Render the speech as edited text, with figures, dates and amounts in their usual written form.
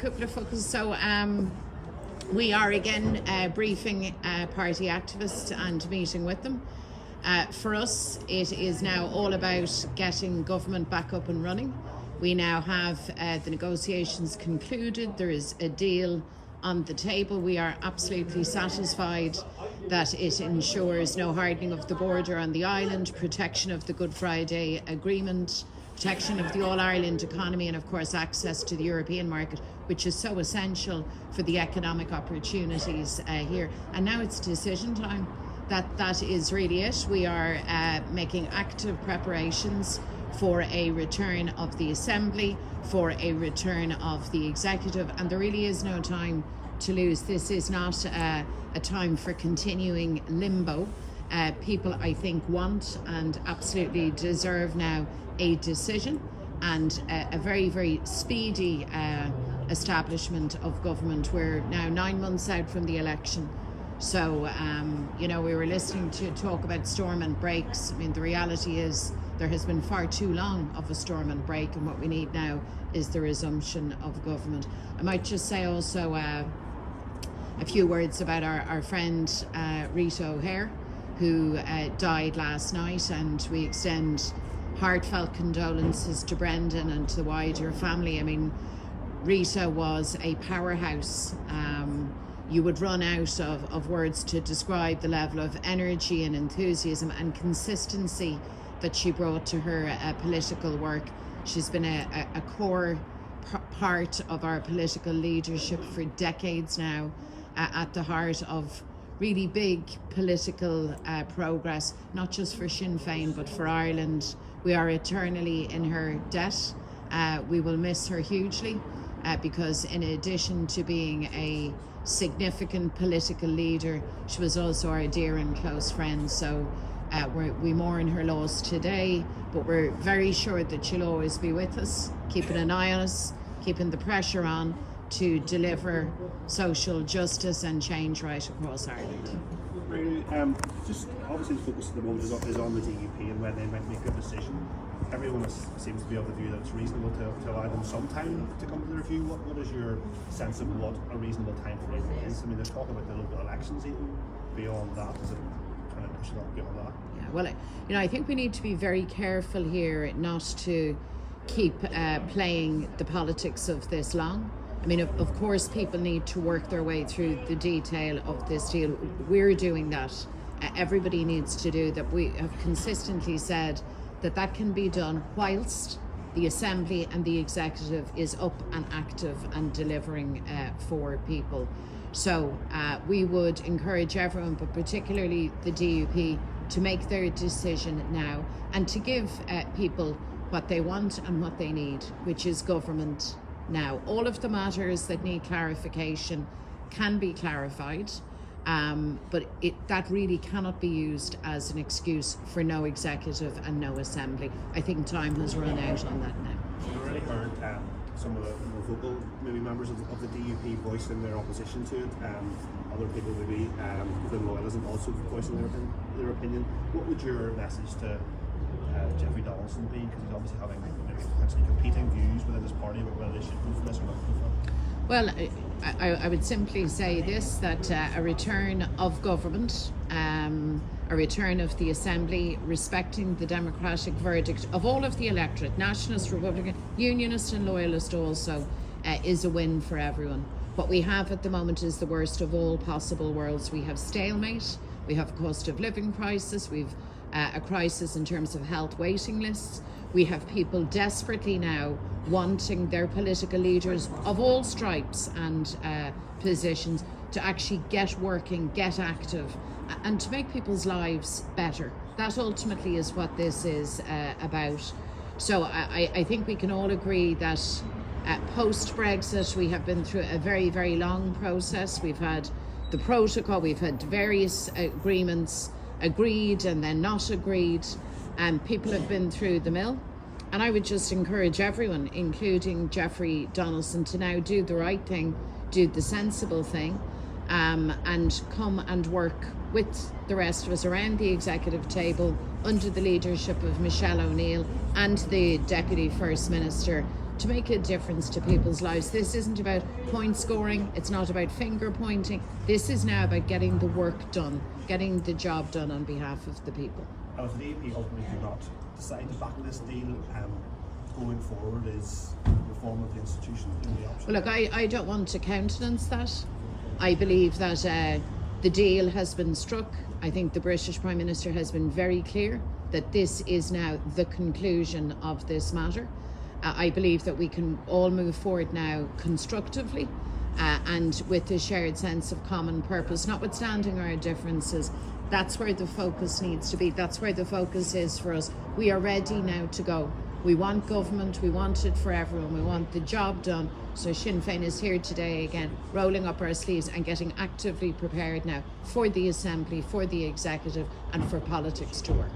couple of focus. So we are again briefing party activists and meeting with them. For us, it is now all about getting government back up and running. We now have the negotiations concluded. There is a deal on the table. We are absolutely satisfied that it ensures no hardening of the border on the island, protection of the Good Friday Agreement, protection of the All-Ireland economy, and of course access to the European market, which is so essential for the economic opportunities here. And now it's decision time. That is really it. We are making active preparations for a return of the Assembly, for a return of the Executive, and there really is no time to lose. This is not a time for continuing limbo. People, I think, want and absolutely deserve now a decision and a very, very speedy establishment of government. We're now 9 months out from the election. So, we were listening to talk about storm and breaks. I mean, the reality is there has been far too long of a storm and break, and what we need now is the resumption of government. I might just say also a few words about our friend Rita O'Hare, who died last night, and we extend heartfelt condolences to Brendan and to the wider family. I mean, Rita was a powerhouse. You would run out of words to describe the level of energy and enthusiasm and consistency that she brought to her political work. She's been a core part of our political leadership for decades now, at the heart of really big political progress, not just for Sinn Féin but for Ireland. We are eternally in her debt. We will miss her hugely because in addition to being a significant political leader, she was also our dear and close friend. So we mourn her loss today, but we're very sure that she'll always be with us, keeping an eye on us, keeping the pressure on to deliver social justice and change right across Ireland. Really, just obviously the focus at the moment is on the DUP and when they might make a decision. Everyone seems to be of the view that it's reasonable to allow them some time to come to the review. What is your sense of what a reasonable time frame is? I mean, there's talk about the local elections even beyond that. Is it trying to push it up beyond that? Yeah, well, I think we need to be very careful here not to keep playing the politics of this long. I mean, of course, people need to work their way through the detail of this deal. We're doing that. Everybody needs to do that. We have consistently said that can be done whilst the Assembly and the Executive is up and active and delivering for people. So we would encourage everyone, but particularly the DUP, to make their decision now and to give people what they want and what they need, which is government now. All of the matters that need clarification can be clarified, but that really cannot be used as an excuse for no executive and no assembly. I think time has run out on that now. We've already heard some of the more vocal maybe members of the DUP voicing their opposition to it. Other people maybe within loyalism also voicing their opinion. What would your message to Jeffrey Donaldson be, because he's obviously having potentially competing views within his party about whether they should go for this or not go for it? Well, I would simply say this, that a return of government, a return of the Assembly, respecting the democratic verdict of all of the electorate, Nationalist, Republican, Unionist and Loyalist also, is a win for everyone. What we have at the moment is the worst of all possible worlds. We have stalemate, we have a cost of living crisis, we've a crisis in terms of health waiting lists. We have people desperately now wanting their political leaders of all stripes and positions to actually get working, get active, and to make people's lives better. That ultimately is what this is about. So I think we can all agree that post-Brexit we have been through a very, very long process. We've had the protocol, we've had various agreements agreed and then not agreed, and people have been through the mill. And I would just encourage everyone, including Jeffrey Donaldson, to now do the right thing, do the sensible thing, and come and work with the rest of us around the executive table under the leadership of Michelle O'Neill and the Deputy First Minister to make a difference to people's lives. This isn't about point scoring, it's not about finger pointing. This is now about getting the work done, getting the job done on behalf of the people. And if the DUP ultimately do not decide to back this deal, going forward, is reform of the institution the only option? Well, look, I don't want to countenance that. I believe that the deal has been struck. I think the British Prime Minister has been very clear that this is now the conclusion of this matter. I believe that we can all move forward now constructively and with a shared sense of common purpose, notwithstanding our differences. That's where the focus needs to be. That's where the focus is for us. We are ready now to go. We want government, we want it for everyone, we want the job done. So Sinn Féin is here today again, rolling up our sleeves and getting actively prepared now for the Assembly, for the Executive and for politics to work.